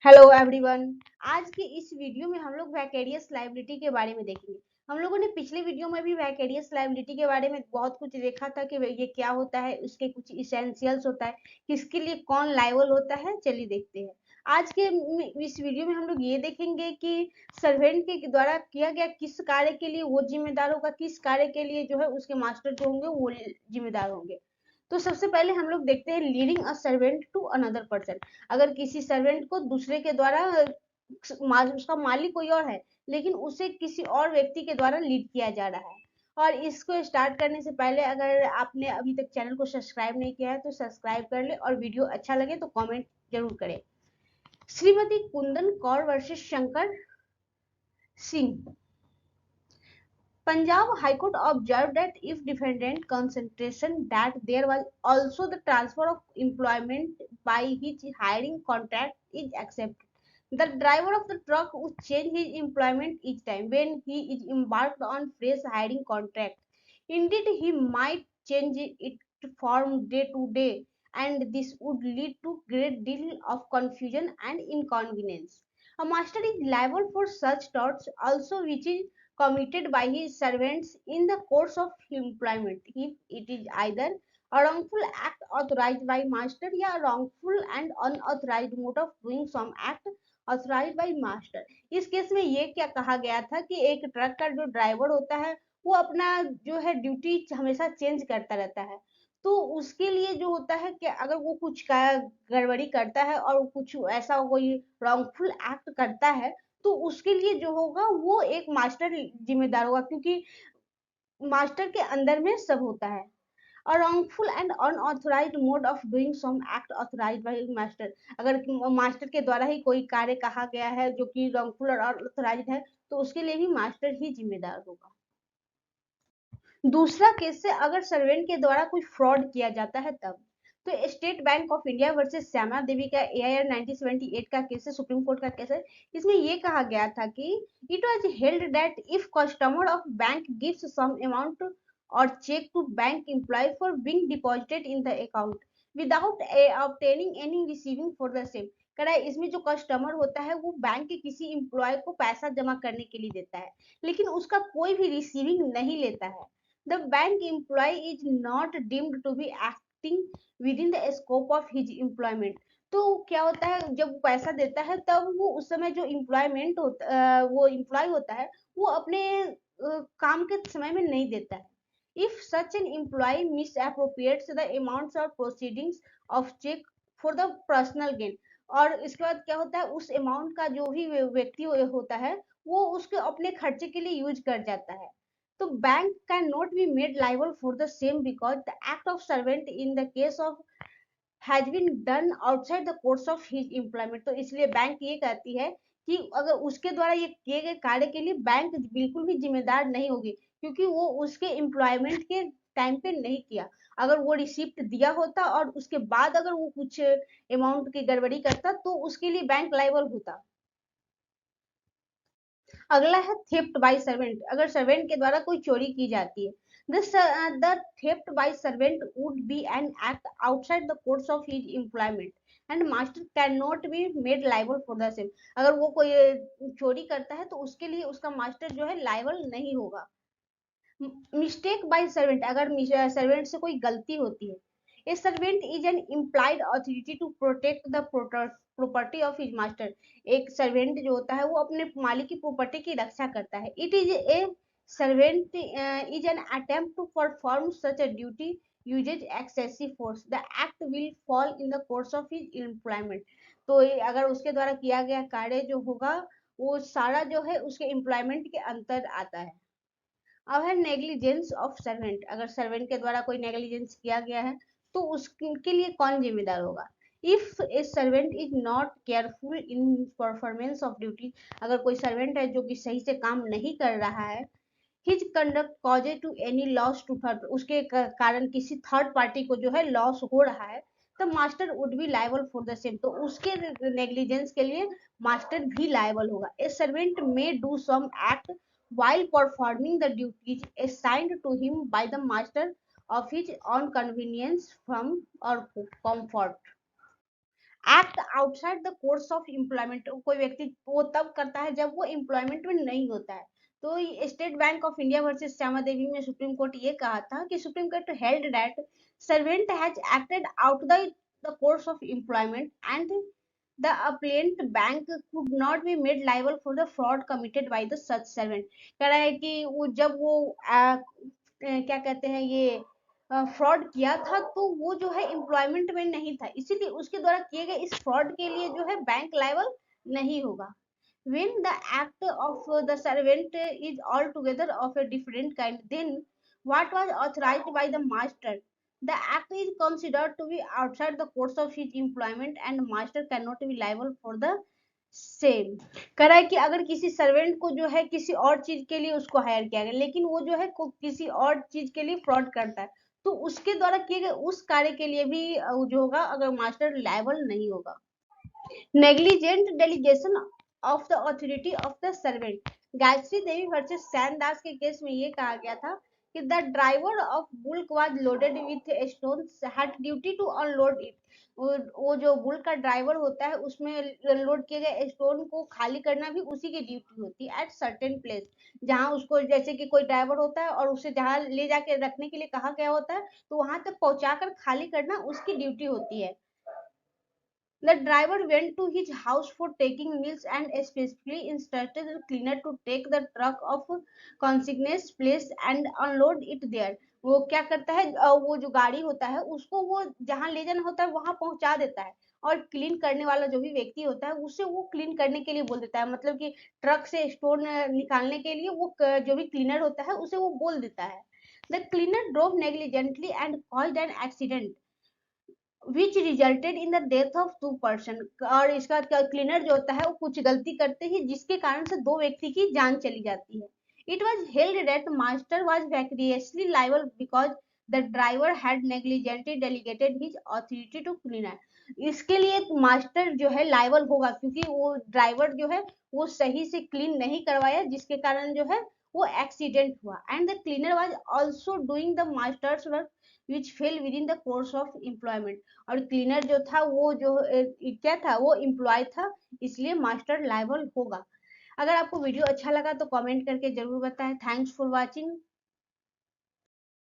Hello everyone. आज की इस वीडियो में हम लोग वैकेरियस लायबिलिटी के बारे में देखेंगे। हम लोगों ने पिछले वीडियो में भी वैकेरियस लायबिलिटी के बारे में बहुत कुछ देखा था कि ये क्या होता है, उसके कुछ इसेंशियल्स होता है, किसके लिए कौन लायबल होता है। चलिए देखते हैं। आज के इस वीडियो में हम लोग ये देखेंगे कि सर्वेंट के द्वारा किया गया किस कार्य के लिए वो जिम्मेदार होगा, किस कार्य के लिए जो है उसके मास्टर जो होंगे वो जिम्मेदार होंगे। तो सबसे पहले हम लोग देखते हैं leading a servant to another person. अगर किसी सर्वेंट को दूसरे के द्वारा उसका मालिक कोई और है, लेकिन उसे किसी और व्यक्ति के द्वारा लीड किया जा रहा है। और इसको स्टार्ट करने से पहले अगर आपने अभी तक चैनल को सब्सक्राइब नहीं किया है तो सब्सक्राइब कर ले, और वीडियो अच्छा लगे तो कमेंट जरूर करें। Shrimati Kundan Kaur versus Shankar Singh. Punjab High Court observed that if defendant concentration that there was also the transfer of employment by his hiring contract is accepted, the driver of the truck would change his employment each time when he is embarked on fresh hiring contract. Indeed, he might change it from day to day, and this would lead to great deal of confusion and inconvenience. A master is liable for such torts also which is committed by his servants in the course of employment if it is either a wrongful act authorized by master या wrongful and unauthorized mode of doing some act authorized by master। इस case में ये क्या कहा गया था कि एक ट्रक का जो ड्राइवर होता है वो अपना जो है ड्यूटी हमेशा चेंज करता रहता है। तो उसके लिए जो होता है कि अगर वो कुछ का गड़बड़ी करता है और कुछ ऐसा कोई रॉन्गफुल एक्ट करता है तो उसके लिए जो होगा वो एक मास्टर जिम्मेदार होगा, क्योंकि मास्टर के अंदर में सब होता है। और wrongful and unauthorized mode of doing some act authorized by master। अगर मास्टर के द्वारा ही कोई कार्य कहा गया है जो कि wrongful और unauthorized है तो उसके लिए भी मास्टर ही जिम्मेदार होगा। दूसरा केस से अगर सर्वेंट के द्वारा कोई फ्रॉड किया जाता है तब। तो state bank of India versus Shyama Devi का एआईआर 1978 का केस है, सुप्रीम कोर्ट का केस है। इसमें ये कहा गया था कि it was held that if customer of bank gives some amount और cheque to bank employ for being deposited in the account without obtaining any receiving for the same. कह रहा है इसमें जो कस्टमर होता है वो बैंक के किसी एम्प्लॉय को पैसा जमा करने के लिए देता है, लेकिन उसका कोई भी रिसीविंग नहीं लेता है। The bank employee is not deemed to be acting within the scope of his employment। तो क्या होता है जब पैसा देता है तब वो उस समय जो एम्प्लॉयमेंट होता वो एम्प्लॉय होता है वो अपने काम के समय में नहीं देता है। If such an employee misappropriates the amounts or proceedings of check for the personal gain। और इसके बाद क्या होता है उस अमाउंट का जो भी व्यक्ति होता है वो उसके अपने खर्चे के लिए यूज कर जाता है। तो bank can not be made liable for the same because the act of servant in the case of has been done outside the course of his employment. तो इसलिए बैंक ये कहती है कि अगर उसके द्वारा ये किए गए कार्य के लिए बैंक बिल्कुल भी जिम्मेदार नहीं होगी, क्योंकि वो उसके एम्प्लॉयमेंट के टाइम पे नहीं किया। अगर वो रिसिप्ट दिया होता और उसके बाद अगर वो कुछ अमाउंट की गड़बड़ी करता तो उसके लिए बैंक लाइबल होता। अगला है थेफ्ट बाय सर्वेंट। अगर सर्वेंट के द्वारा कोई चोरी की जाती है, the theft by servant would be an act outside the course of his employment and master can not be made liable for the same. अगर वो कोई चोरी करता है तो उसके लिए उसका मास्टर जो है लाइबल नहीं होगा। Mistake by servant. अगर सर्वेंट से कोई गलती होती है, a servant is an implied authority to protect the property of his master. एक सर्वेंट जो होता है वो अपने मालिक की प्रॉपर्टी की रक्षा करता है। It is a servant is an attempt to perform such a duty uses excessive force the act will fall in the course of his employment. तो अगर उसके द्वारा किया गया कार्य जो होगा वो सारा जो है उसके एम्प्लॉयमेंट के अंतर आता है। अब है नेग्लिजेंस ऑफ सर्वेंट। अगर सर्वेंट के द्वारा कोई नेग्लिजेंस किया गया है तो उसके लिए कौन जिम्मेदार होगा। If A servant is not careful in performance of duty. अगर कोई सर्वेंट है जो कि सही से काम नहीं कर रहा है, his conduct causes to any loss to third, उसके कारण किसी थर्ड पार्टी को जो है लॉस हो रहा है, तो master would be liable for the same. तो उसके नेग्लिजेंस के लिए मास्टर भी लायबल होगा। A servant may do some act while performing the duties assigned to him by the master of his own convenience from or comfort। Act outside the course of employment, कोई व्यक्ति वो तब करता है जब वो एम्प्लॉयमेंट में नहीं होता है। तो state bank of India versus Shyama Devi में सुप्रीम कोर्ट ये कहा था कि supreme court held that servant has acted out the course of employment and the appellant bank could not be made liable for the fraud committed by the such servant। कह रहा है कि वो जब वो क्या कहते हैं ये फ्रॉड किया था तो वो जो है एम्प्लॉयमेंट में नहीं था, इसीलिए उसके द्वारा किए गए इस फ्रॉड के लिए जो है बैंक लायबल नहीं होगा। When the act of the servant is altogether of a different kind, then what was authorized by the master, the act is considered to be outside the course of his employment and master cannot be liable for the same। कह रहा है कि अगर किसी servant को जो है किसी और चीज के लिए उसको हायर किया गया, लेकिन वो जो है किसी और चीज के लिए फ्रॉड करता है, तो उसके द्वारा किए गए उस कार्य के लिए भी जो होगा अगर मास्टर लायबल नहीं होगा। Negligent delegation of the authority of the servant, Gayatri Devi versus Saindas के केस में ये कहा गया था कि the driver of bulk was loaded with stones had duty to unload it. वो जो बुल्क का ड्राइवर होता है उसमें लोड किए गए स्टोन को खाली करना भी उसी की ड्यूटी होती है एट सर्टेन प्लेस, जहां उसको जैसे कि कोई ड्राइवर होता है और उसे जहां ले जाके रखने के लिए कहा गया होता है तो वहां तक पहुंचाकर खाली करना उसकी ड्यूटी होती है। The driver went to his house for taking meals and specifically instructed the cleaner to take the truck of consignment place and unload it there। वो क्या करता है वो जो गाड़ी होता है उसको वो जहाँ ले जाना होता है वहां पहुंचा देता है, और क्लीन करने वाला जो भी व्यक्ति होता है उसे वो क्लीन करने के लिए बोल देता है, मतलब कि ट्रक से स्टोन निकालने के लिए वो जो भी क्लीनर होता है उसे वो बोल देता है। The cleaner drove negligently and caused an accident which resulted in the death of 2 person. और इसका क्लीनर जो होता है वो कुछ गलती करते ही जिसके कारण से 2 व्यक्ति की जान चली जाती है। It was held that master was vicariously liable because the driver had negligently delegated his authority to cleaner. इसके लिए मास्टर जो है लाइबल होगा क्योंकि वो ड्राइवर जो है वो सही से क्लीन नहीं करवाया जिसके कारण जो है वो एक्सीडेंट हुआ। And the cleaner was also doing the masters work which fail with in the course of employment. और क्लीनर जो था वो जो क्या था वो एम्प्लॉय था, इसलिए मास्टर लायबल होगा। अगर आपको वीडियो अच्छा लगा तो कमेंट करके जरूर बताएं। Thanks for watching.